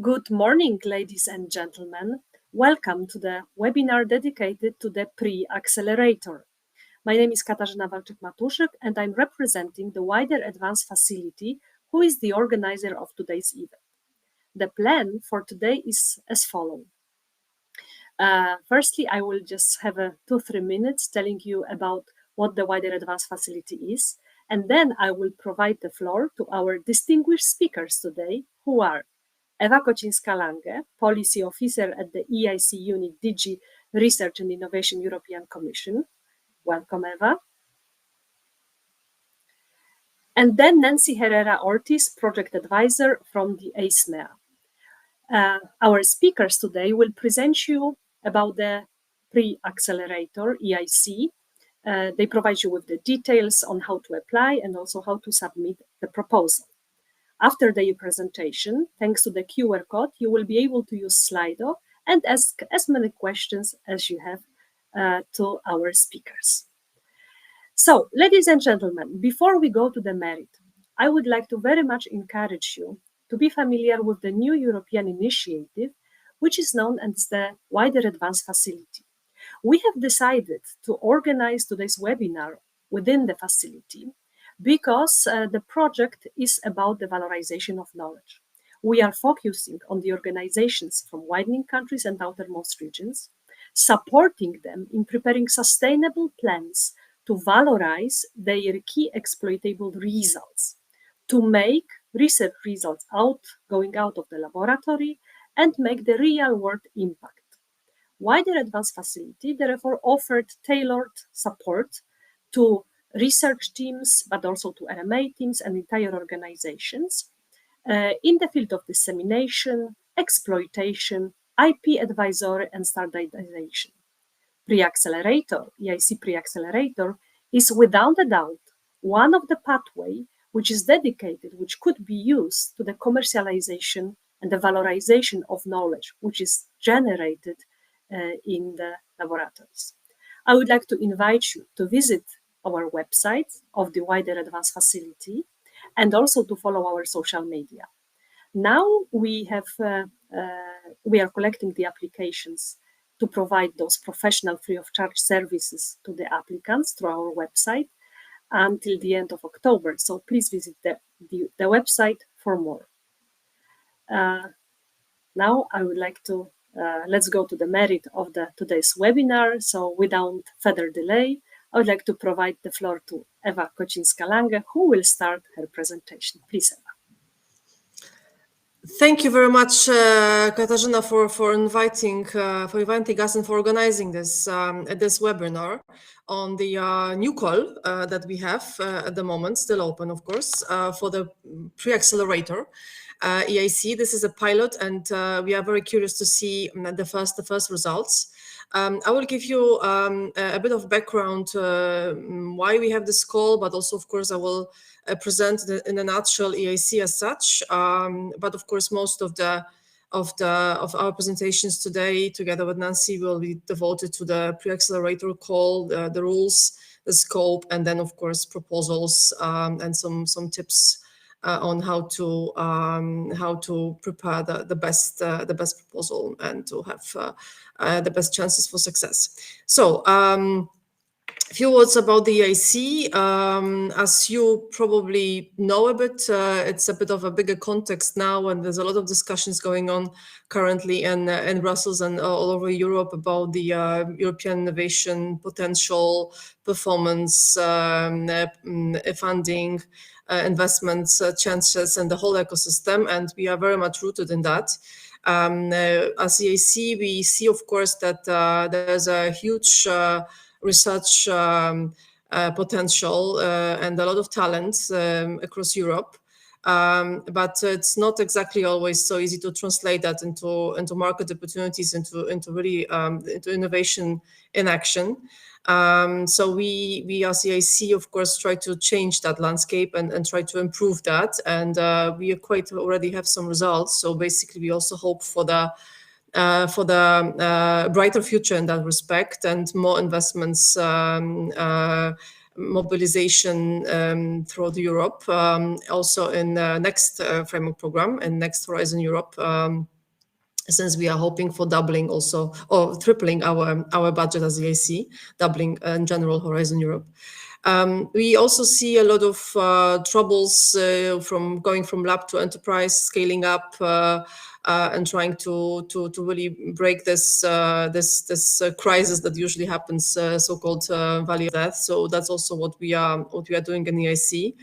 Good morning, ladies and gentlemen. Welcome to the webinar dedicated to the Pre-Accelerator. My name is Katarzyna Walczyk-Matuszek, and I'm representing the WIDERAdvance facility, who is the organizer of today's event. The plan for today is as follows. Firstly, I will just have 2-3 minutes telling you about what the WIDERAdvance facility is, and then I will provide the floor to our distinguished speakers today, who are Ewa Kocińska-Lange, Policy Officer at the EIC Unit DG Research and Innovation European Commission. Welcome, Ewa. And then Nancy Herrera-Ortiz, Project Advisor from the ACMEA. Our speakers today will present you about the Pre-Accelerator, EIC. They provide you with the details on how to apply and also how to submit the proposal. After the presentation, thanks to the QR code, you will be able to use Slido and ask as many questions as you have to our speakers. So, ladies and gentlemen, before we go to the merit, I would like to very much encourage you to be familiar with the new European initiative, which is known as the WIDERAdvance facility. We have decided to organize today's webinar within the facility because the project is about the valorization of knowledge. We are focusing on the organizations from widening countries and outermost regions, supporting them in preparing sustainable plans to valorize their key exploitable results, to make research results going out of the laboratory and make the real world impact. WIDERAdvance facility therefore offered tailored support to research teams, but also to RMA teams and entire organizations in the field of dissemination, exploitation, IP advisory, and standardization. Pre-Accelerator, EIC Pre-Accelerator, is without a doubt one of the pathways which is dedicated, which could be used to the commercialization and the valorization of knowledge, which is generated in the laboratories. I would like to invite you to visit our website of the WIDERAdvance facility and also to follow our social media. Now we are collecting the applications to provide those professional free of charge services to the applicants through our website until the end of October. So please visit the website for more. Now I would like to let's go to the merit of today's webinar. So without further delay, I would like to provide the floor to Ewa Kocińska-Lange, who will start her presentation. Please, Ewa. Thank you very much, Katarzyna, for inviting us and for organizing this webinar on the new call that we have at the moment, still open, of course, for the Pre-Accelerator. EIC. This is a pilot, and we are very curious to see the first results. I will give you a bit of background why we have this call, but also, of course, I will present in a nutshell EIC as such. But of course, most of our presentations today, together with Nancy, will be devoted to the Pre-Accelerator call, the rules, the scope, and then, of course, proposals and some tips on how to prepare the best proposal and to have the best chances for success. So a few words about the EIC. As you probably know a bit, it's a bit of a bigger context now, and there's a lot of discussions going on currently in Brussels and all over Europe about the European innovation potential, performance, funding, investments, chances, and the whole ecosystem, and we are very much rooted in that. As EIC, we see, of course, that there's a huge research potential and a lot of talent across Europe, but it's not exactly always so easy to translate that into market opportunities, into really into innovation in action. So we as EIC, of course, try to change that landscape and try to improve that, and we quite already have some results. So basically, we also hope for the brighter future in that respect, and more investments mobilization throughout Europe, also in next framework program and next Horizon Europe. Since we are hoping for doubling also or tripling our budget as EIC, doubling in general Horizon Europe. We also see a lot of troubles from going from lab to enterprise, scaling up, and trying to really break this crisis that usually happens, so-called valley of death. So that's also what we are doing in EIC.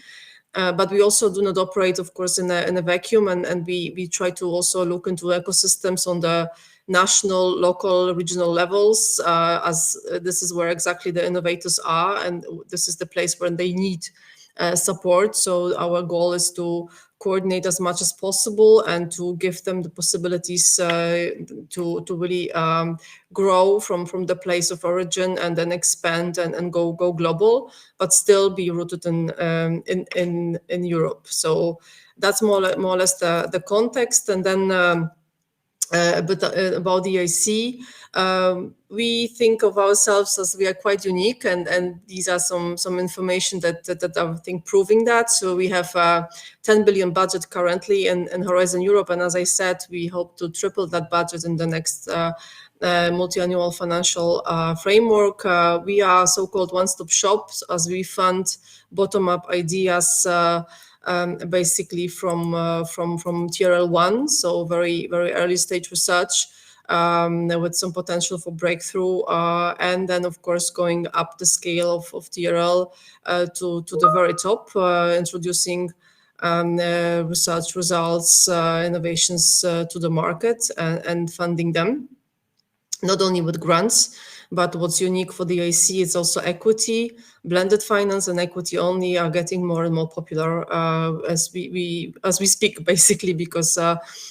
But we also do not operate, of course, in a vacuum, and we try to also look into ecosystems on the national, local, regional levels, as this is where exactly the innovators are, and this is the place where they need support. So our goal is to coordinate as much as possible and to give them the possibilities to really grow from the place of origin and then expand and go global, but still be rooted in Europe. So that's more or less the context. And then but about the EIC, we think of ourselves as we are quite unique, and these are some information that I think proving that. So we have a 10 billion budget currently in Horizon Europe, and as I said, we hope to triple that budget in the next multi-annual financial framework. We are so-called one-stop shops, as we fund bottom-up ideas. Basically from TRL 1, so very early stage research with some potential for breakthrough, and then of course going up the scale of TRL to the very top, introducing research results, innovations to the market, and funding them, not only with grants, but what's unique for the EIC is also equity. Blended finance and equity only are getting more and more popular as we speak, basically, because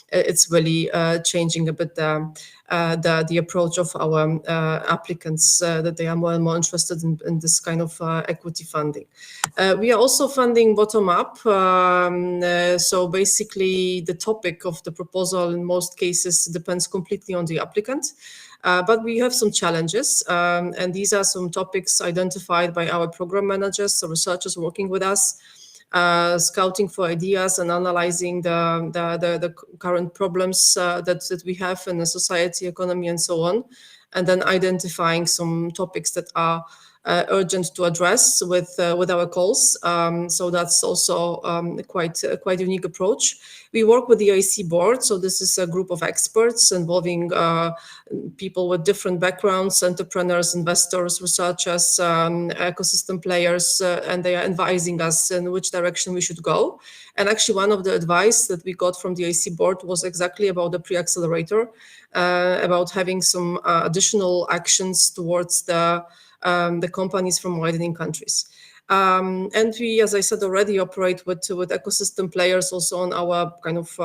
it's really changing a bit the approach of our applicants, that they are more and more interested in this kind of equity funding. We are also funding bottom up. So basically the topic of the proposal in most cases depends completely on the applicant. But we have some challenges, and these are some topics identified by our program managers, so researchers working with us, scouting for ideas and analyzing the current problems that we have in the society, economy, and so on, and then identifying some topics that are urgent to address with our calls. So that's also quite unique approach. We work with the EIC board, so this is a group of experts involving people with different backgrounds, entrepreneurs, investors, researchers, ecosystem players, and they are advising us in which direction we should go. And actually, one of the advice that we got from the EIC board was exactly about the pre-accelerator, about having some additional actions towards the companies from widening countries. And we, as I said already, operate with ecosystem players also on our kind of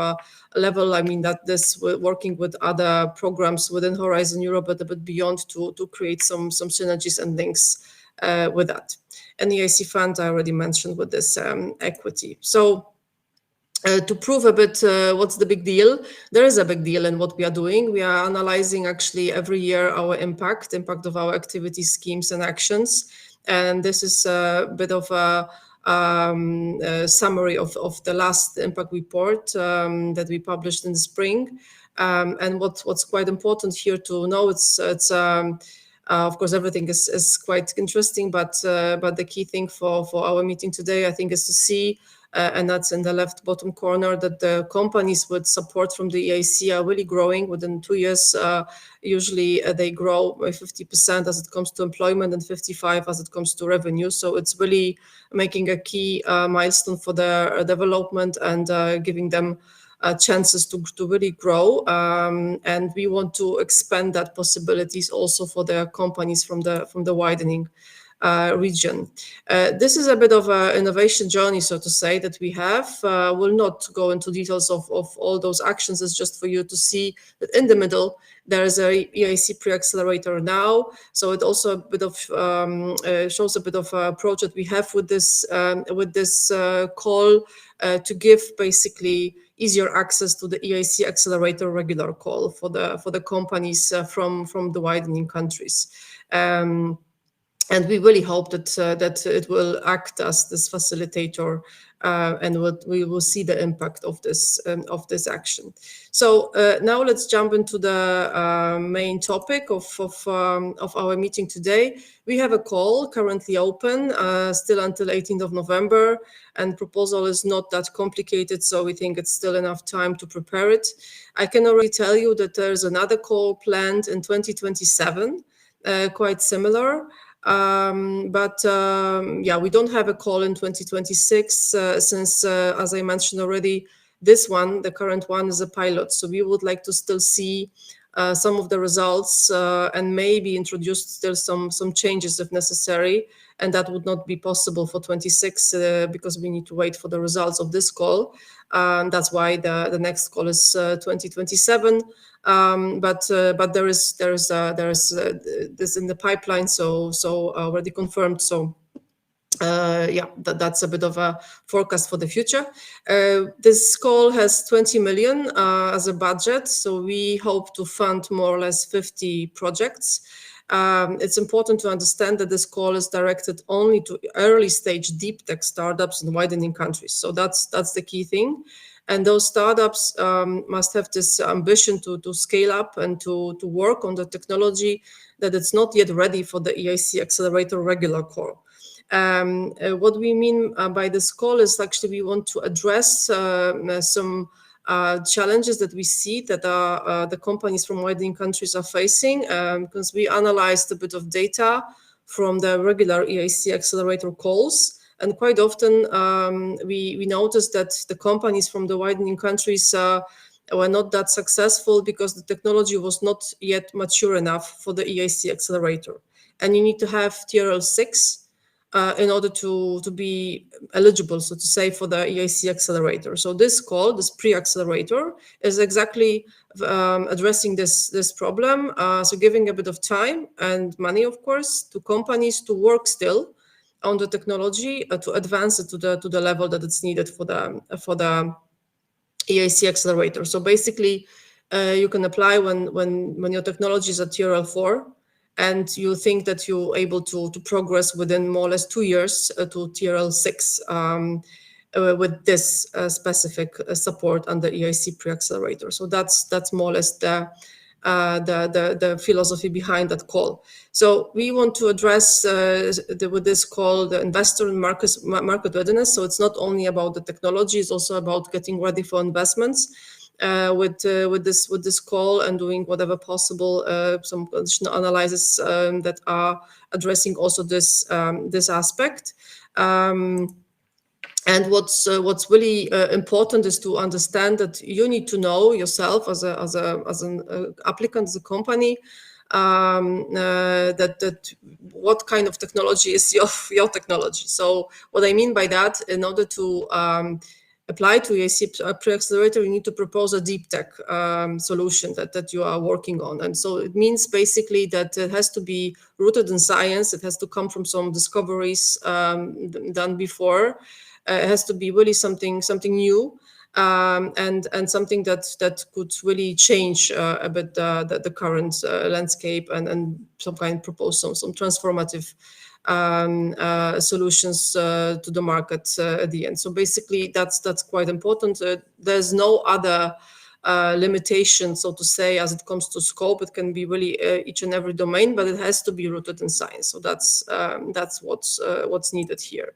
level. I mean that this working with other programs within Horizon Europe, but a bit beyond to create some synergies and links with that. And the EIC fund I already mentioned with this equity. So to prove a bit what's the big deal, there is a big deal in what we are doing. We are analyzing actually every year our impact of our activities, schemes, and actions. And this is a bit of a summary of the last impact report that we published in the spring. And what's quite important here to know, it's of course, everything is quite interesting, but the key thing for our meeting today, I think, is to see, and that's in the left bottom corner, that the companies with support from the EIC are really growing within 2 years. Usually they grow by 50% as it comes to employment and 55% as it comes to revenue. So it's really making a key milestone for their development and giving them chances to really grow. And we want to expand that possibilities also for the companies from the widening region. This is a bit of an innovation journey, so to say, that we have. Will not go into details of all those actions. It's just for you to see that in the middle there is a EIC Pre-Accelerator now. So it also a bit of shows a bit of approach that we have with this call to give basically easier access to the EIC Accelerator regular call for the companies from the widening countries. And we really hope that it will act as this facilitator, and we will see the impact of this action. So now let's jump into the main topic of our meeting today. We have a call currently open still until 18th of November, and proposal is not that complicated, so we think it's still enough time to prepare it. I can already tell you that there's another call planned in 2027, quite similar. Yeah, we don't have a call in 2026 since, as I mentioned already, this one, the current one, is a pilot. So we would like to still see some of the results and maybe introduce still some changes if necessary. And that would not be possible for 26 because we need to wait for the results of this call. That's why the next call is 2027. But there is this in the pipeline, so already confirmed. So yeah, that's a bit of a forecast for the future. This call has 20 million as a budget, so we hope to fund more or less 50 projects. It's important to understand that this call is directed only to early stage deep tech startups in widening countries. So that's the key thing. And those startups must have this ambition to scale up and to work on the technology that it's not yet ready for the EIC Accelerator regular call. What we mean by this call is actually we want to address some challenges that we see that the companies from widening countries are facing, because we analyzed a bit of data from the regular EIC Accelerator calls. And quite often we noticed that the companies from the widening countries were not that successful because the technology was not yet mature enough for the EIC Accelerator. And you need to have TRL 6 in order to be eligible, so to say, for the EIC Accelerator. So this call, this Pre-Accelerator, is exactly addressing this problem. So giving a bit of time and money, of course, to companies to work still on the technology to advance it to the level that it's needed for the EIC Accelerator. So basically, you can apply when your technology is at TRL 4, and you think that you're able to progress within more or less 2 years to TRL 6 with this specific support under EIC Pre-Accelerator. So that's more or less the philosophy behind that call. So we want to address with this call the investor and market readiness. So it's not only about the technology; it's also about getting ready for investments. With this call and doing whatever possible, some additional analysis that are addressing also this aspect. And what's really important is to understand that you need to know yourself as an applicant, as a company, that what kind of technology is your technology. So what I mean by that, in order to apply to EIC Pre-Accelerator, you need to propose a deep tech solution that you are working on. And so it means basically that it has to be rooted in science. It has to come from some discoveries done before. It has to be really something new, and something that could really change a bit the current landscape and some kind propose some transformative solutions to the market at the end. So basically, that's quite important. There's no other limitation, so to say, as it comes to scope. It can be really each and every domain, but it has to be rooted in science. So that's what's needed here.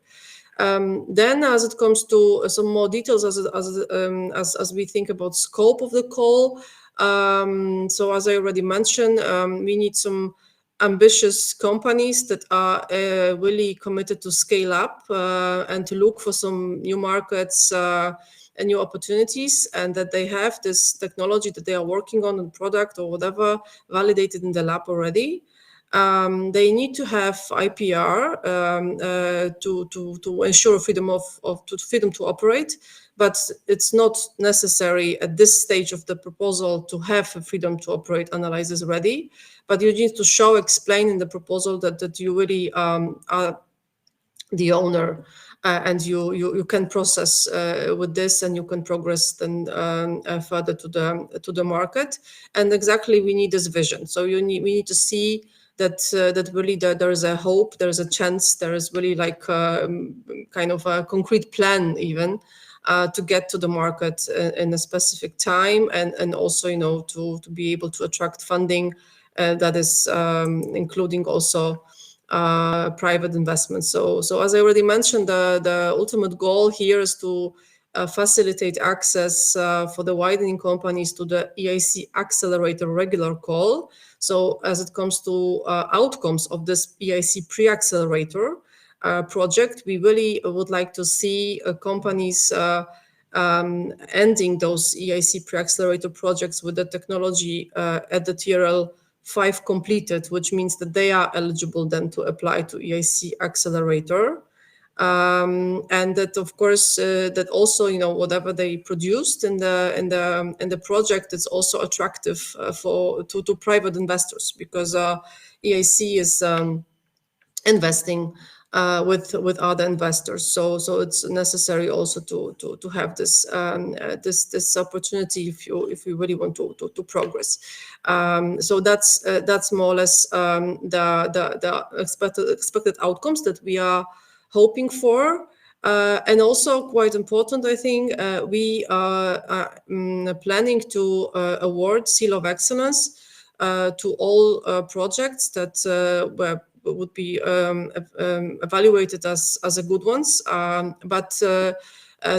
Then, as it comes to some more details, as we think about scope of the call, so as I already mentioned, we need some ambitious companies that are really committed to scale up and to look for some new markets and new opportunities, and that they have this technology that they are working on, a product or whatever, validated in the lab already. They need to have IPR to ensure freedom freedom to operate, but it's not necessary at this stage of the proposal to have a freedom to operate analysis ready. But you need to explain in the proposal that you really are the owner, and you can process with this, and you can progress then further to the market. And exactly, we need this vision. So we need to see that really there is a hope, there is a chance, there is really like kind of a concrete plan even to get to the market in a specific time, and also to be able to attract funding that is including also private investments. So as I already mentioned, the ultimate goal here is to facilitate access for the widening companies to the EIC Accelerator regular call. So as it comes to outcomes of this EIC Pre-Accelerator project, we really would like to see companies ending those EIC Pre-Accelerator projects with the technology at the TRL 5 completed, which means that they are eligible then to apply to EIC Accelerator. And that, of course, that also whatever they produced in the project is also attractive to private investors, because EIC is investing with other investors. So it's necessary also to have this this opportunity if you really want to progress. So that's more or less the expected outcomes that we are hoping for. And also quite important, I think, we are planning to award Seal of Excellence to all projects that would be evaluated as a good ones, but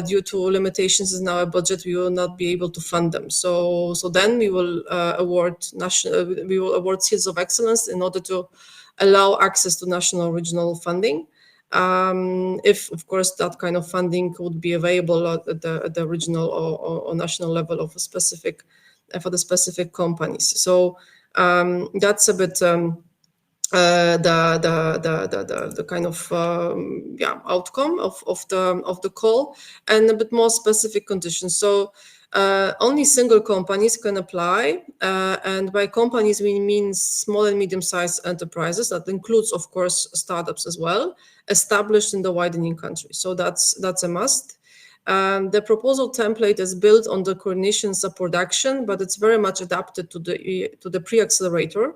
due to limitations in our budget, we will not be able to fund them. So then we will award Seals of Excellence in order to allow access to national regional funding. If, of course, that kind of funding would be available at the regional or national level of a specific for the specific companies. So that's a bit the kind of outcome of the call, and a bit more specific conditions. So only single companies can apply, and by companies we mean small and medium-sized enterprises. That includes, of course, startups as well, established in the widening countries. So that's a must. The proposal template is built on the coordination sub-production, but it's very much adapted to the pre-accelerator.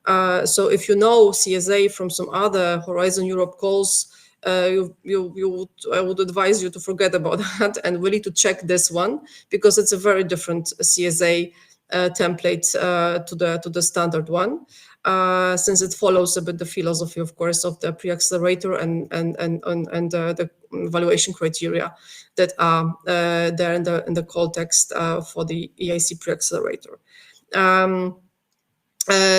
So if you know CSA from some other Horizon Europe calls, I would advise you to forget about that and really to check this one, because it's a very different CSA template to the standard one, since it follows a bit the philosophy, of course, of the pre-accelerator and the evaluation criteria that are there in the call text for the EIC pre-accelerator.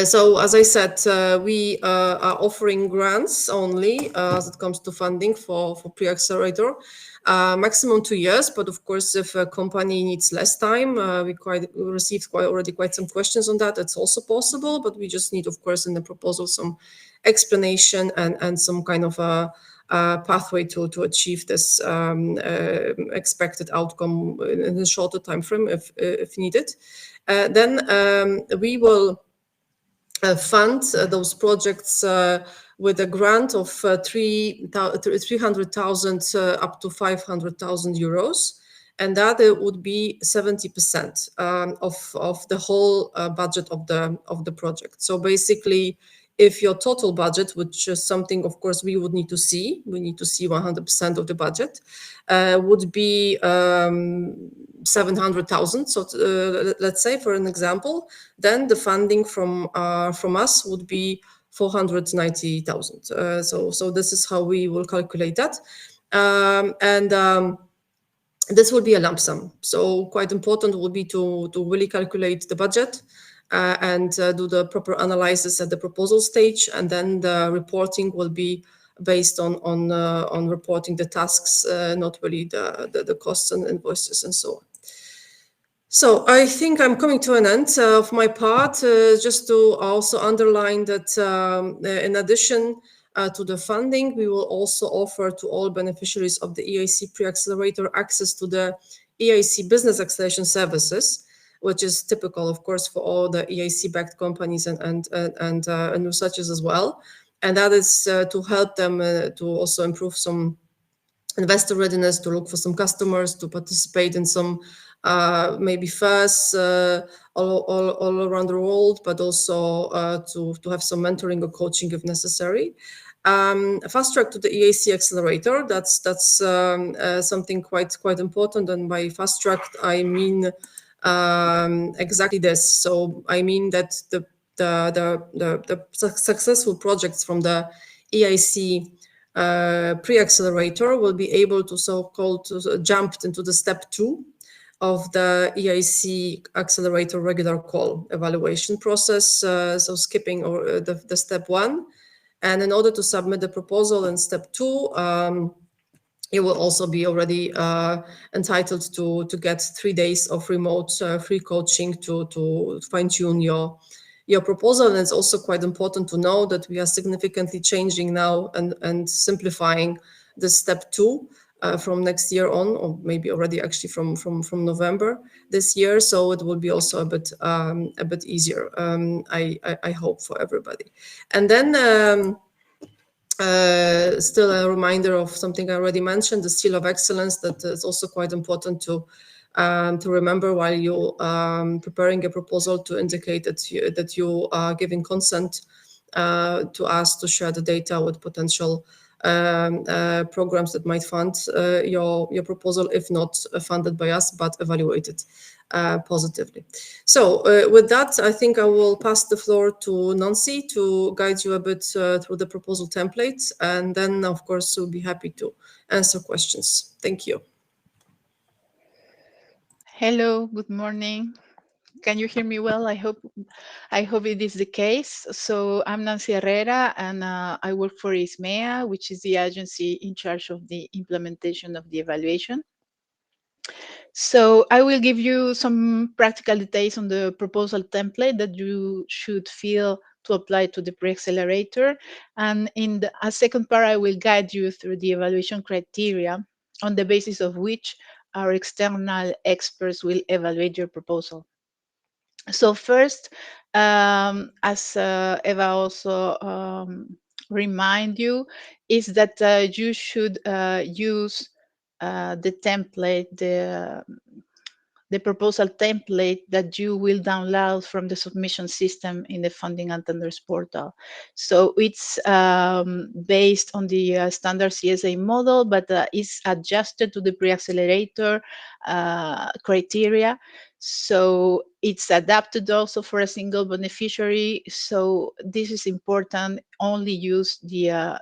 So as I said, we are offering grants only as it comes to funding for pre-accelerator, maximum 2 years. But of course, if a company needs less time, we received already quite some questions on that. It's also possible, but we just need, of course, in the proposal some explanation and some kind of a pathway to achieve this expected outcome in a shorter time frame if needed. Then we will fund those projects with a grant of 300,000 up to 500,000 euros, and that would be 70% of the whole budget of the project. So basically, if your total budget, which is something, of course, we need to see 100% of the budget, would be 700,000. So let's say, for an example, then the funding from us would be 490,000. So this is how we will calculate that, and this will be a lump sum. So quite important would be to really calculate the budget and do the proper analysis at the proposal stage, and then the reporting will be based on reporting the tasks, not really the costs and invoices and so on. So I think I'm coming to an end of my part, just to also underline that in addition to the funding, we will also offer to all beneficiaries of the EIC Pre-Accelerator access to the EIC Business Acceleration Services, which is typical, of course, for all the EIC-backed companies and researchers as well. And that is to help them to also improve some investor readiness, to look for some customers, to participate in some maybe first all around the world, but also to have some mentoring or coaching if necessary. Fast track to the EIC Accelerator. That's something quite important. And by fast track, I mean exactly this. So I mean that the successful projects from the EIC Pre-Accelerator will be able to so-called jump into the step 2 of the EIC Accelerator regular call evaluation process. So skipping or the step 1. And in order to submit the proposal in step 2, you will also be already entitled to get 3 days of remote free coaching to fine-tune your proposal. And it's also quite important to know that we are significantly changing now and simplifying the step 2 from next year on, or maybe already actually from November this year. So it will be also a bit easier, I hope, for everybody. And then still a reminder of something I already mentioned, the seal of excellence, that is also quite important to remember while you preparing a proposal, to indicate that you are giving consent to us to share the data with potential programs that might fund your proposal, if not funded by us, but evaluated positively. So with that, I think I will pass the floor to Nancy to guide you a bit through the proposal template, and then of course we'll be happy to answer questions. Thank you. Hello, good morning. Can you hear me well? I hope it is the case. So I'm Nancy Herrera, and I work for ISMEA, which is the agency in charge of the implementation of the evaluation. So I will give you some practical details on the proposal template that you should fill to apply to the pre-accelerator. And in a second part, I will guide you through the evaluation criteria on the basis of which our external experts will evaluate your proposal. So first, as Eva also remind you, is that you should use the template, the proposal template that you will download from the submission system in the Funding and Tenders portal. So it's based on the standard CSA model, but is adjusted to the pre-accelerator criteria. So it's adapted also for a single beneficiary. So this is important. Only use the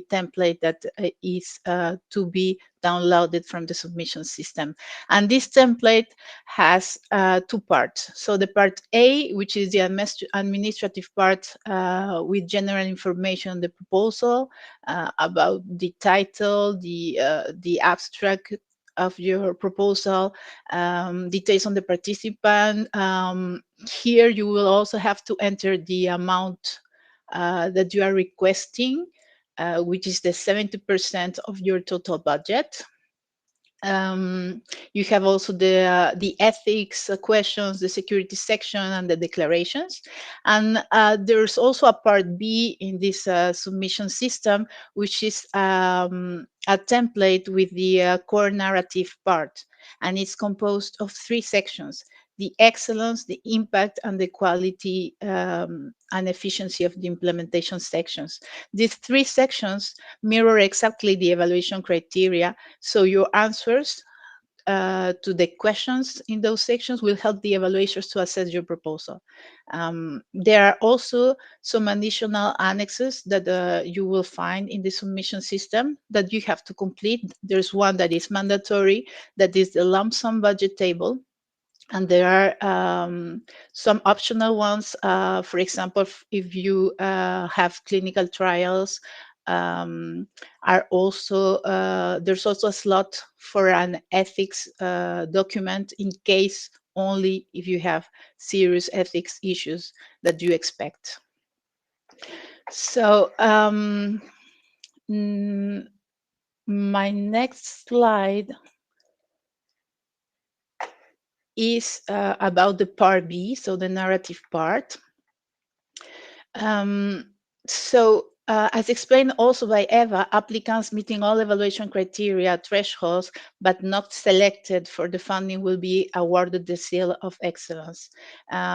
template that is to be downloaded from the submission system. And this template has 2 parts. So the part A, which is the administrative part with general information on the proposal about the title, the abstract of your proposal, details on the participant. Here you will also have to enter the amount that you are requesting, which is the 70% of your total budget. You have also the ethics questions, the security section, and the declarations. And there's also a part B in this submission system, which is a template with the core narrative part. And it's composed of 3 sections: the excellence, the impact, and the quality and efficiency of the implementation sections. These 3 sections mirror exactly the evaluation criteria. So your answers to the questions in those sections will help the evaluators to assess your proposal. There are also some additional annexes that you will find in the submission system that you have to complete. There's one that is mandatory, that is the lump sum budget table. And there are some optional ones. For example, if you have clinical trials, are also there's also a slot for an ethics document, in case only if you have serious ethics issues that you expect. So my next slide is about the part B, so the narrative part. So as explained also by Eva, applicants meeting all evaluation criteria thresholds but not selected for the funding will be awarded the Seal of Excellence.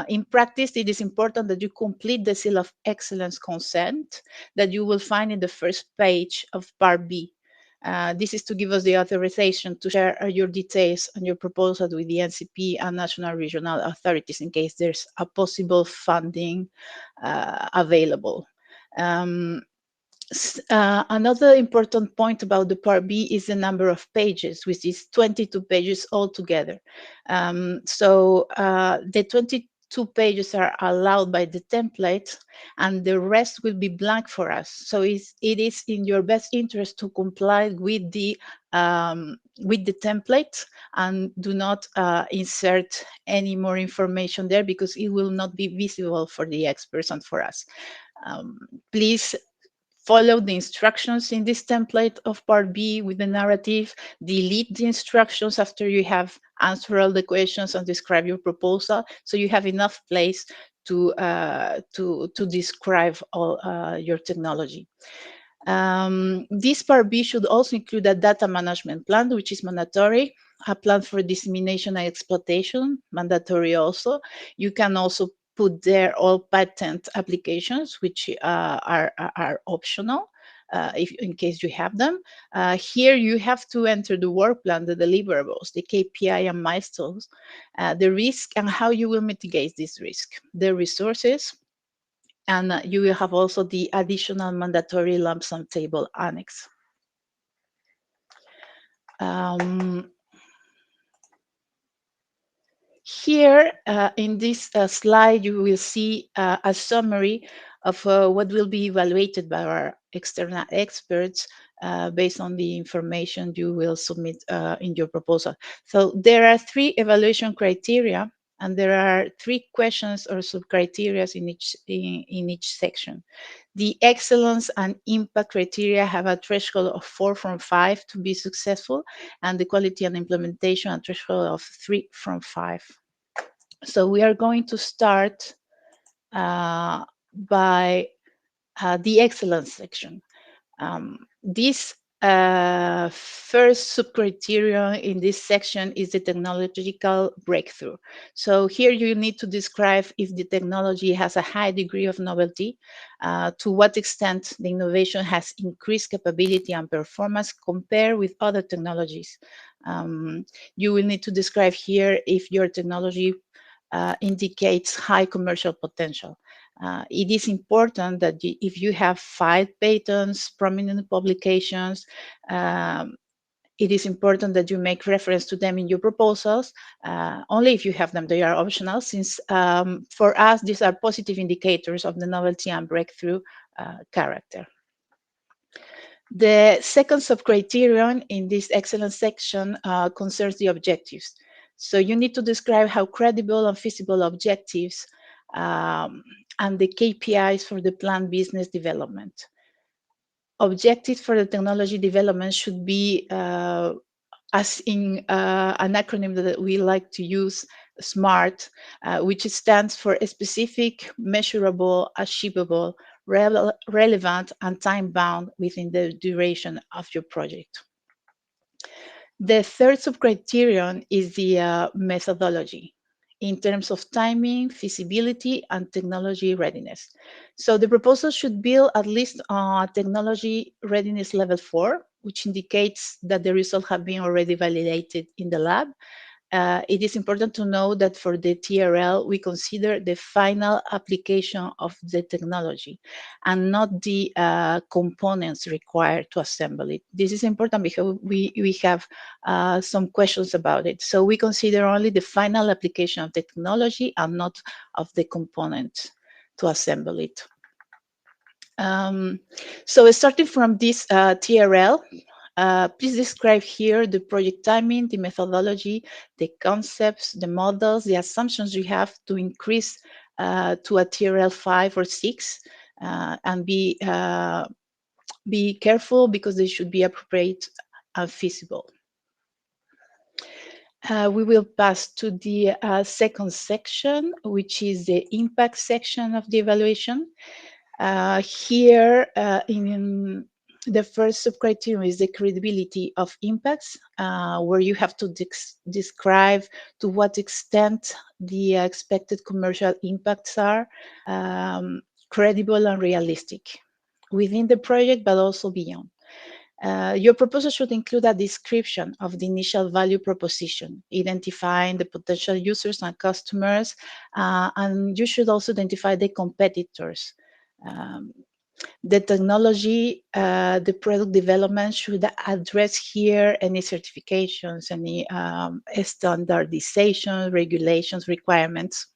In practice, it is important that you complete the Seal of Excellence consent that you will find in the first page of Part B. This is to give us the authorization to share your details and your proposal with the NCP and national regional authorities in case there's a possible funding available. Another important point about the Part B is the number of pages, which is 22 pages altogether. The 22 pages are allowed by the template, and the rest will be blank for us. So it is in your best interest to comply with the template and do not insert any more information there because it will not be visible for the experts and for us. Please follow the instructions in this template of Part B with the narrative, delete the instructions after you have answered all the questions and describe your proposal, so you have enough place to describe all your technology. This Part B should also include a data management plan, which is mandatory, a plan for dissemination and exploitation, mandatory also. You can also put there all patent applications, which are optional, if in case you have them. Here you have to enter the work plan, the deliverables, the KPI and milestones, the risk and how you will mitigate this risk, the resources, and you will have also the additional mandatory lump sum table annex. Here in this slide, you will see a summary of what will be evaluated by our external experts based on the information you will submit in your proposal. So there are 3 evaluation criteria, and there are 3 questions or sub-criteria in each section. The excellence and impact criteria have a threshold of 4 from 5 to be successful, and the quality and implementation a threshold of 3 from 5. So we are going to start by the excellence section. This first sub-criterion in this section is the technological breakthrough. So here you need to describe if the technology has a high degree of novelty, to what extent the innovation has increased capability and performance compared with other technologies. You will need to describe here if your technology indicates high commercial potential. It is important that if you have filed patents, prominent publications, it is important that you make reference to them in your proposals. Only if you have them, they are optional, since for us, these are positive indicators of the novelty and breakthrough character. The second sub-criterion in this excellence section concerns the objectives. So you need to describe how credible and feasible objectives and the KPIs for the planned business development. Objectives for the technology development should be, as in an acronym that we like to use, SMART, which stands for specific, measurable, achievable, relevant, and time-bound within the duration of your project. The third sub-criterion is the methodology in terms of timing, feasibility, and technology readiness. So the proposal should build at least technology readiness level 4, which indicates that the results have been already validated in the lab. It is important to know that for the TRL, we consider the final application of the technology and not the components required to assemble it. This is important because we have some questions about it. So we consider only the final application of the technology and not of the component to assemble it. So starting from this TRL, please describe here the project timing, the methodology, the concepts, the models, the assumptions you have to increase to a TRL 5 or 6, and be careful because they should be appropriate and feasible. We will pass to the second section, which is the impact section of the evaluation. Here, in the first sub-criterion is the credibility of impacts, where you have to describe to what extent the expected commercial impacts are credible and realistic within the project, but also beyond. Your proposal should include a description of the initial value proposition, identifying the potential users and customers, and you should also identify the competitors. The technology, the product development should address here any certifications, any standardization, regulations, requirements.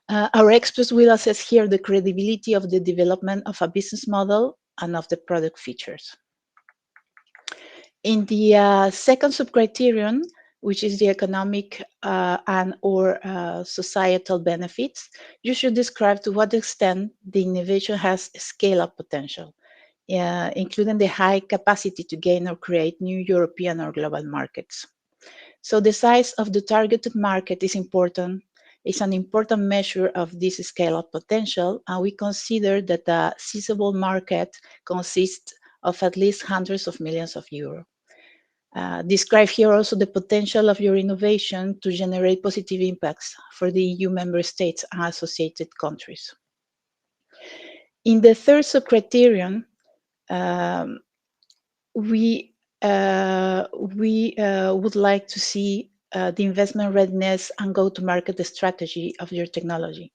Our experts will assess here the credibility of the development of a business model and of the product features. In the second sub-criterion, which is the economic and or societal benefits, you should describe to what extent the innovation has scale-up potential, including the high capacity to gain or create new European or global markets. So the size of the targeted market is important. It's an important measure of this scale-up potential, and we consider that the seizable market consists of at least hundreds of millions of euros. Describe here also the potential of your innovation to generate positive impacts for the EU member states and associated countries. In the third sub-criterion, we would like to see the investment readiness and go-to-market strategy of your technology.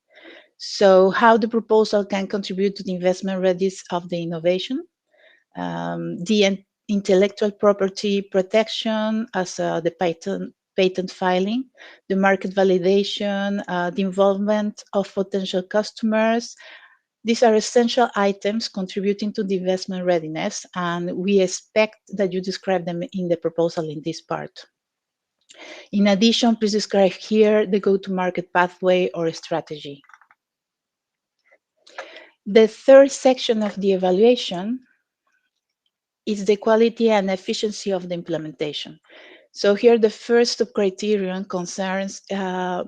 So how the proposal can contribute to the investment readiness of the innovation, the intellectual property protection as the patent filing, the market validation, the involvement of potential customers. These are essential items contributing to the investment readiness, and we expect that you describe them in the proposal in this part. In addition, please describe here the go-to-market pathway or strategy. The third section of the evaluation is the quality and efficiency of the implementation. So here the first criterion concerns the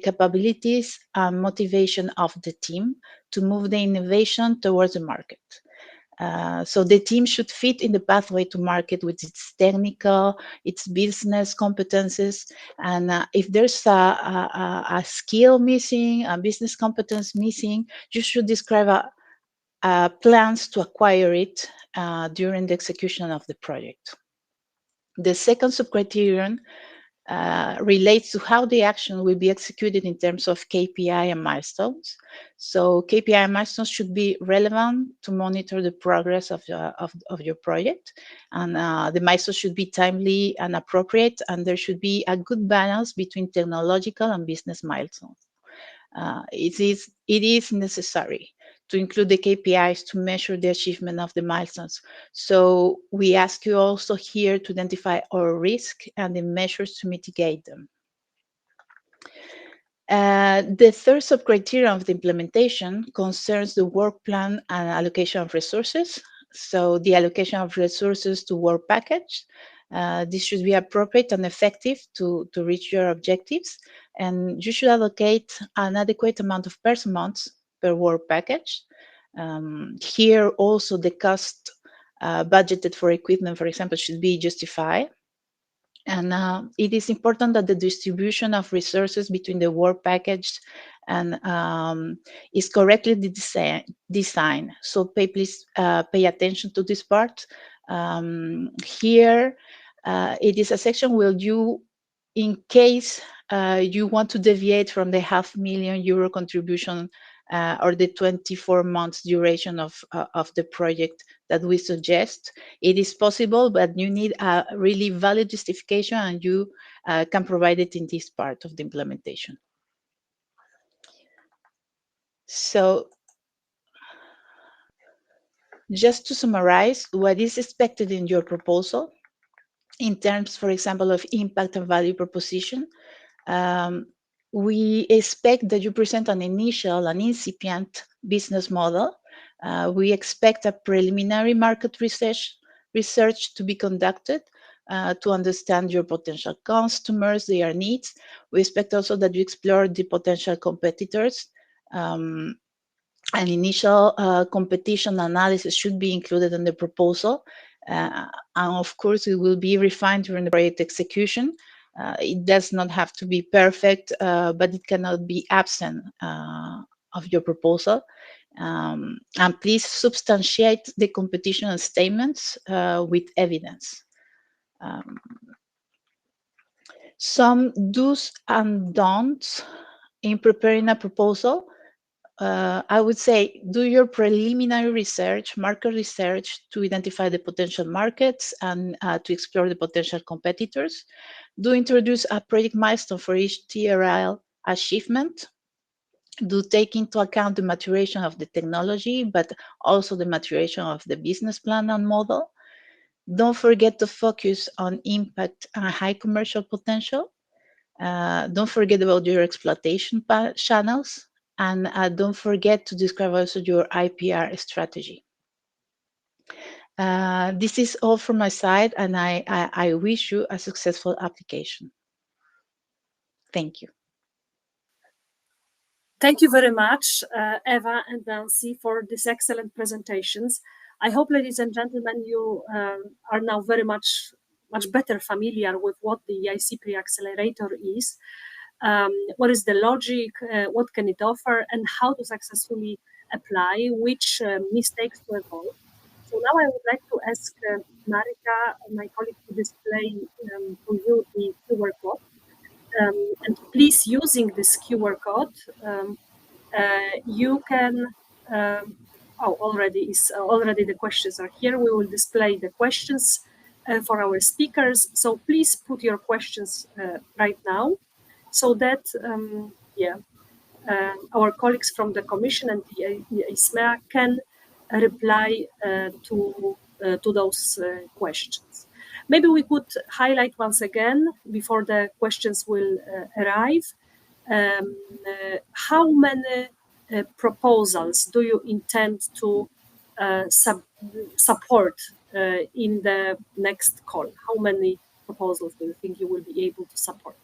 capabilities and motivation of the team to move the innovation towards the market. So the team should fit in the pathway to market with its technical, its business competences, and if there's a skill missing, a business competence missing, you should describe plans to acquire it during the execution of the project. The second sub-criterion relates to how the action will be executed in terms of KPI and milestones. So KPI and milestones should be relevant to monitor the progress of your project, and the milestones should be timely and appropriate, and there should be a good balance between technological and business milestones. It is necessary to include the KPIs to measure the achievement of the milestones. So we ask you also here to identify our risk and the measures to mitigate them. The third sub-criterion of the implementation concerns the work plan and allocation of resources. So the allocation of resources to work package. This should be appropriate and effective to reach your objectives. And you should allocate an adequate amount of person months per work package. Here also the cost budgeted for equipment, for example, should be justified. And it is important that the distribution of resources between the work package and is correctly designed. So please pay attention to this part. Here it is a section where you, in case you want to deviate from the €500,000 contribution or the 24 months duration of the project that we suggest, it is possible, but you need a really valid justification, and you can provide it in this part of the implementation. So just to summarize, what is expected in your proposal in terms, for example, of impact and value proposition, we expect that you present an incipient business model. We expect a preliminary market research to be conducted to understand your potential customers, their needs. We expect also that you explore the potential competitors An initial competition analysis should be included in the proposal. And of course, it will be refined during the project execution. It does not have to be perfect, but it cannot be absent of your proposal. And please substantiate the competition statements with evidence. Some do's and don'ts in preparing a proposal. I would say do your preliminary research, market research, to identify the potential markets and to explore the potential competitors. Do introduce a project milestone for each TRL achievement. Do take into account the maturation of the technology, but also the maturation of the business plan and model. Don't forget to focus on impact and high commercial potential. Don't forget about your exploitation channels. And don't forget to describe also your IPR strategy. This is all from my side, and I wish you a successful application. Thank you. Thank you very much, Eva and Nancy, for these excellent presentations. I hope, ladies and gentlemen, you are now very much better familiar with what the EIC Pre-Accelerator is, what is the logic, what can it offer, and how to successfully apply, which mistakes to avoid. So now I would like to ask Marika, my colleague, to display to you the QR code. And please, using this QR code, you can. Already the questions are here. We will display the questions for our speakers. So please put your questions right now, so that our colleagues from the Commission and the EISMEA can reply to those questions. Maybe we could highlight once again, before the questions will arrive, how many proposals do you intend to support in the next call? How many proposals do you think you will be able to support?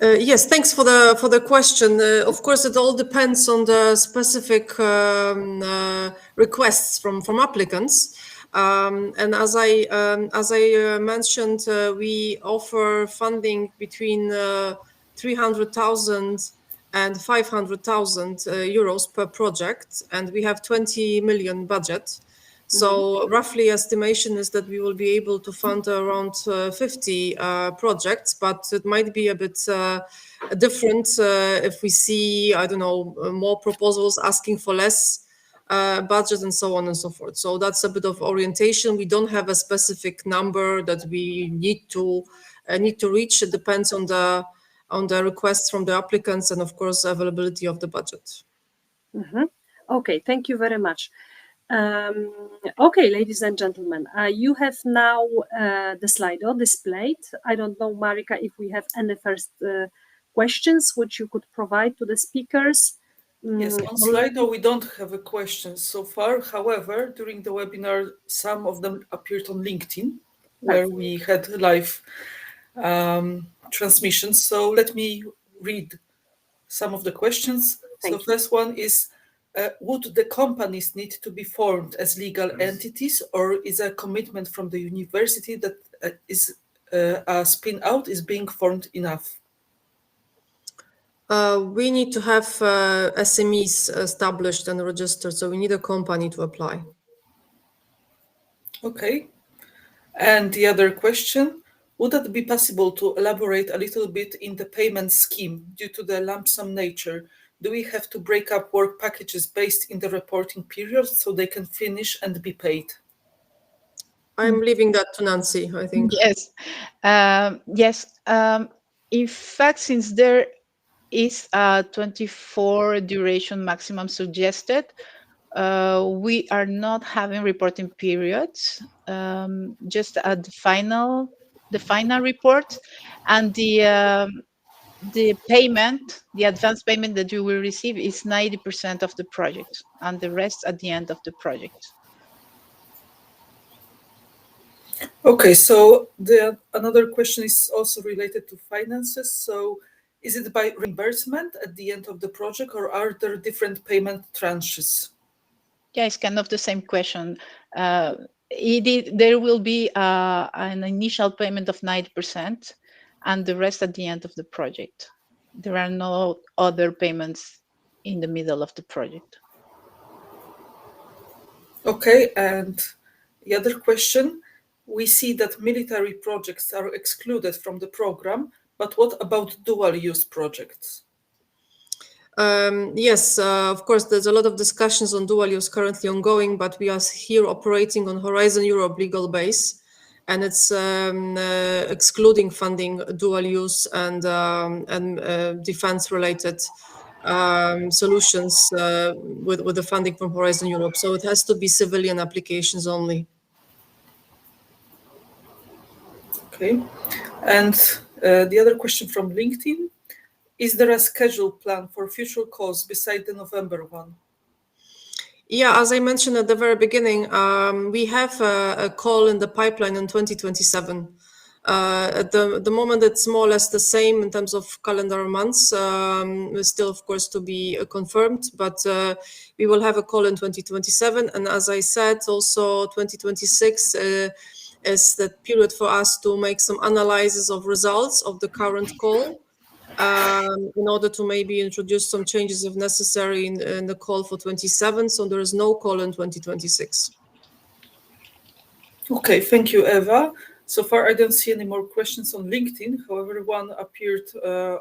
Yes, thanks for the question. Of course, it all depends on the specific requests from applicants. And as I mentioned, we offer funding between 300,000 and 500,000 euros per project, and we have 20 million budget. So roughly estimation is that we will be able to fund around 50 projects, but it might be a bit different if we see, I don't know, more proposals asking for less budget and so on and so forth. So that's a bit of orientation. We don't have a specific number that we need to reach. It depends on the requests from the applicants and, of course, availability of the budget. Okay, thank you very much. Okay, ladies and gentlemen, you have now the Slido displayed. I don't know, Marika, if we have any first questions which you could provide to the speakers. Yes, on Slido we don't have a question so far. However, during the webinar, some of them appeared on LinkedIn, where we had live transmissions. So let me read some of the questions. So first one is, would the companies need to be formed as legal entities, or is a commitment from the university that is a spin-out is being formed enough? We need to have SMEs established and registered, so we need a company to apply. Okay. And the other question, would it be possible to elaborate a little bit in the payment scheme due to the lump sum nature? Do we have to break up work packages based in the reporting period so they can finish and be paid? I'm leaving that to Nancy, I think. Yes. Yes. In fact, since there is a 24 duration maximum suggested, we are not having reporting periods, just at the final report, and the payment, the advance payment that you will receive is 90% of the project, and the rest at the end of the project. Okay, so another question is also related to finances. So Is it by reimbursement at the end of the project, or are there different payment tranches? Yeah, it's kind of the same question. There will be an initial payment of 90% and the rest at the end of the project. There are no other payments in the middle of the project. Okay, and the other question, we see that military projects are excluded from the program, but what about dual-use projects? Yes, of course, there's a lot of discussions on dual use currently ongoing, but we are here operating on Horizon Europe legal base, and it's excluding funding dual use and defense-related solutions with the funding from Horizon Europe. So it has to be civilian applications only. Okay, and the other question from LinkedIn, is there a schedule plan for future calls beside the November one? Yeah, as I mentioned at the very beginning, we have a call in the pipeline in 2027. At the moment, it's more or less the same in terms of calendar months. Still, of course, to be confirmed, but we will have a call in 2027. And as I said, also 2026 is the period for us to make some analysis of results of the current call. In order to maybe introduce some changes if necessary in the call for 27. So there is no call in 2026. Okay, thank you, Eva. So far, I don't see any more questions on LinkedIn. However, one appeared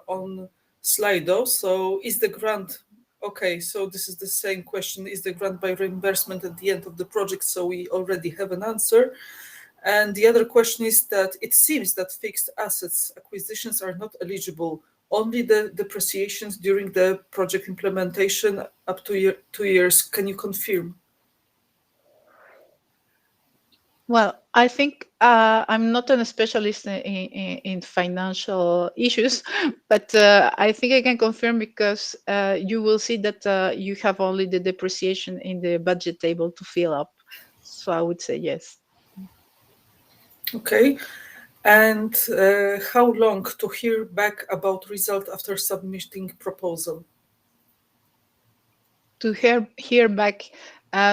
on Slido. So is the grant, okay, so this is the same question. Is the grant by reimbursement at the end of the project? So we already have an answer. And the other question is that it seems that fixed assets acquisitions are not eligible, only the depreciations during the project implementation up to 2 years. Can you confirm? Well, I think I'm not a specialist in financial issues, but I think I can confirm because you will see that you have only the depreciation in the budget table to fill up. So I would say yes. Okay. And how long to hear back about result after submitting proposal? To hear back,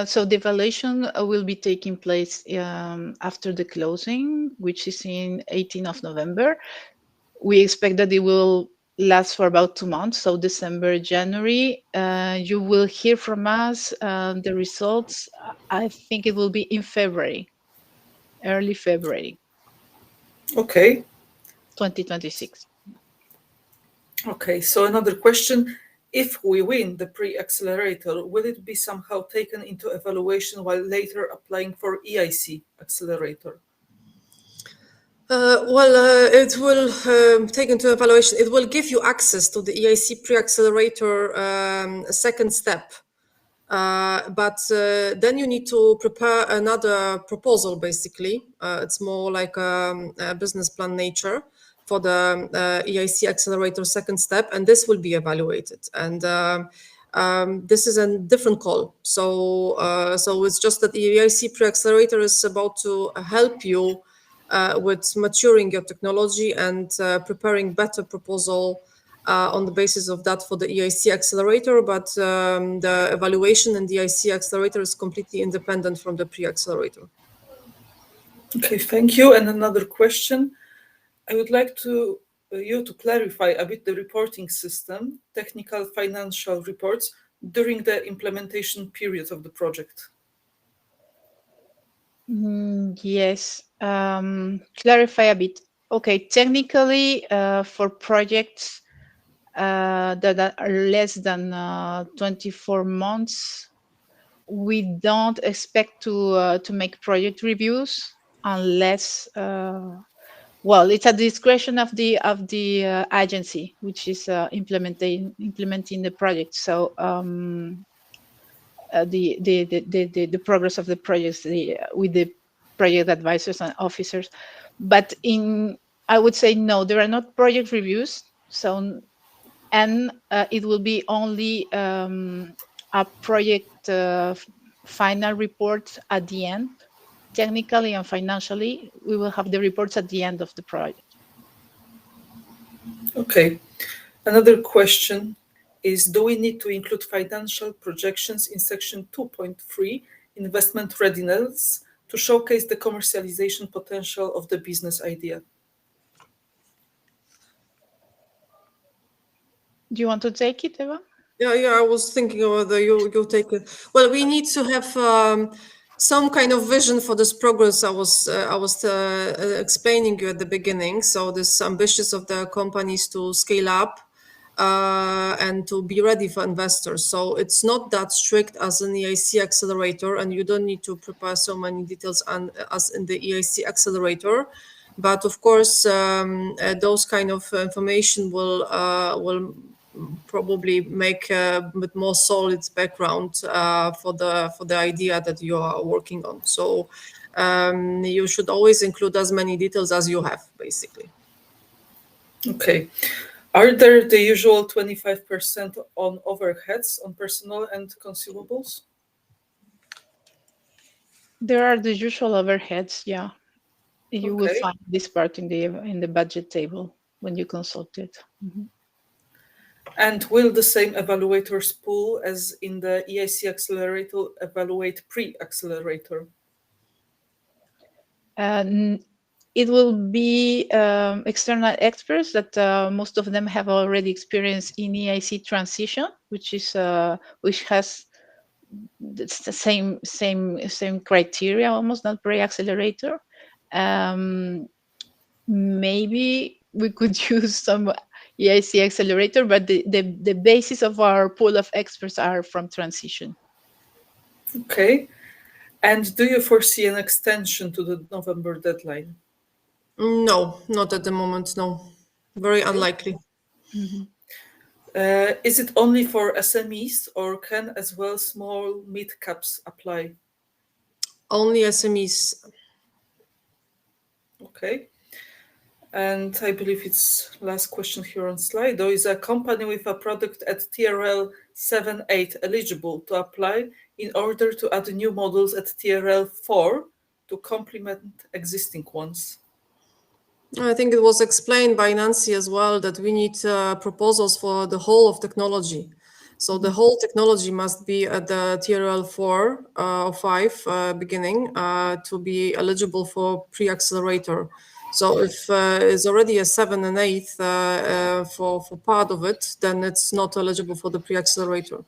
so the evaluation will be taking place after the closing, which is in 18th of November. We expect that it will last for about 2 months, so December, January. You will hear from us the results. I think it will be in February, early February. Okay. 2026. Okay, so another question. If we win the pre-accelerator, will it be somehow taken into evaluation while later applying for EIC Accelerator? It will take into evaluation. It will give you access to the EIC Pre-Accelerator second step. But then you need to prepare another proposal, basically. It's more like a business plan nature for the EIC Accelerator second step, and this will be evaluated. And this is a different call. So it's just that the EIC Pre-Accelerator is about to help you with maturing your technology and preparing better proposal on the basis of that for the EIC Accelerator, but the evaluation in the EIC Accelerator is completely independent from the Pre-Accelerator. Okay, thank you. And another question. I would like you to clarify a bit the reporting system, technical financial reports during the implementation period of the project. Yes, clarify a bit. Okay, technically, for projects that are less than 24 months, we don't expect to make project reviews unless, well, it's at the discretion of the agency, which is implementing the project. So the progress of the projects with the project advisors and officers. But I would say no, there are not project reviews. So and it will be only a project final report at the end. Technically and financially, we will have the reports at the end of the project. Okay. Another question is, do we need to include financial projections in section 2.3, investment readiness, to showcase the commercialization potential of the business idea? Do you want to take it, Eva? Yeah, I was thinking of whether you take it. Well, we need to have some kind of vision for this progress I was explaining you at the beginning. So this ambitious of the companies to scale up and to be ready for investors. So it's not that strict as an EIC Accelerator, and you don't need to prepare so many details as in the EIC Accelerator. But of course, those kind of information will probably make a bit more solid background for the idea that you are working on. So you should always include as many details as you have, basically. Okay. Are there the usual 25% on overheads on personnel and consumables? There are the usual overheads, yeah. You will Okay. find this part in the budget table when you consult it. And will the same evaluators pool as in the EIC Accelerator evaluate Pre-Accelerator? It will be external experts that most of them have already experience in EIC transition, which has the same criteria, almost, not Pre-Accelerator. Maybe we could use some EIC Accelerator, but the basis of our pool of experts are from transition. Okay. And do you foresee an extension to the November deadline? No, not at the moment, no. Very unlikely. Is it only for SMEs, or can as well small mid-caps apply? Only SMEs. Okay. And I believe it's last question here on Slido. Is a company with a product at TRL 7.8 eligible to apply in order to add new models at TRL 4 to complement existing ones? I think it was explained by Nancy as well that we need proposals for the whole of technology. So the whole technology must be at the TRL 4 or 5 beginning to be eligible for Pre-Accelerator. So if it's already a 7 and 8 for part of it, then it's not eligible for the Pre-Accelerator.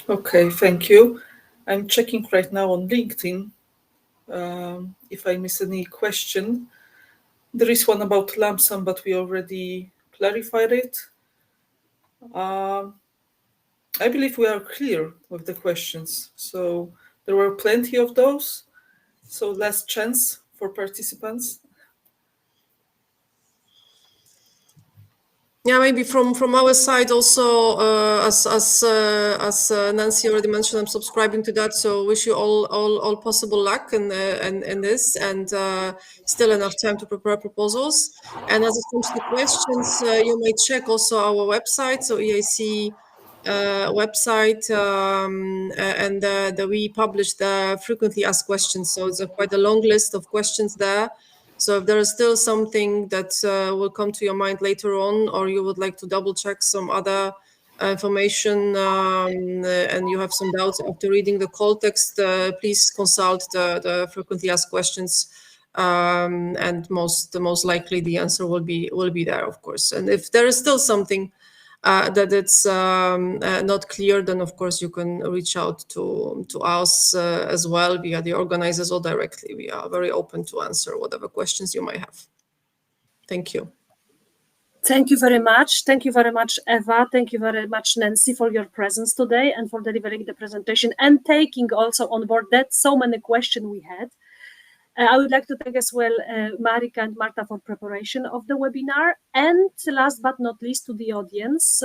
Okay, thank you. I'm checking right now on LinkedIn if I miss any question. There is one about lump sum, but we already clarified it. I believe we are clear with the questions. So there were plenty of those. So last chance for participants. Yeah, maybe from our side also, as Nancy already mentioned, I'm subscribing to that. So wish you all possible luck in this, and still enough time to prepare proposals. And as it comes to questions, you may check also our website, so EIC website, and we publish the frequently asked questions. So it's quite a long list of questions there. So if there is still something that will come to your mind later on, or you would like to double check some other information and you have some doubts after reading the call text, please consult the frequently asked questions, and most likely the answer will be there, of course. And if there is still something that it's not clear, then of course you can reach out to us as well via the organizers or directly. We are very open to answer whatever questions you might have. Thank you. Thank you very much. Thank you very much, Eva. Thank you very much, Nancy, for your presence today and for delivering the presentation and taking also on board that so many questions we had. I would like to thank as well Marika and Marta for preparation of the webinar, and last but not least to the audience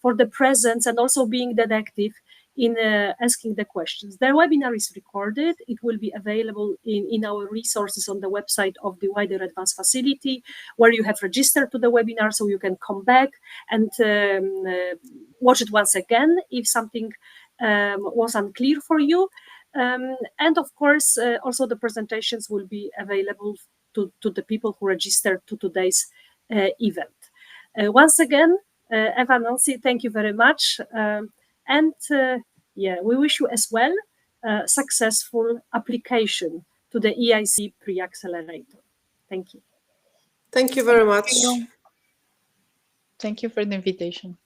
for the presence and also being that active in asking the questions. The webinar is recorded. It will be available in our resources on the website of the WIDERAdvance facility, where you have registered to the webinar, so you can come back and watch it once again if something was unclear for you. And of course, also the presentations will be available to the people who registered to today's event. Once again, Eva, Nancy, thank you very much. And yeah, we wish you as well successful application to the EIC Pre-Accelerator. Thank you. Thank you very much. Thank you for the invitation.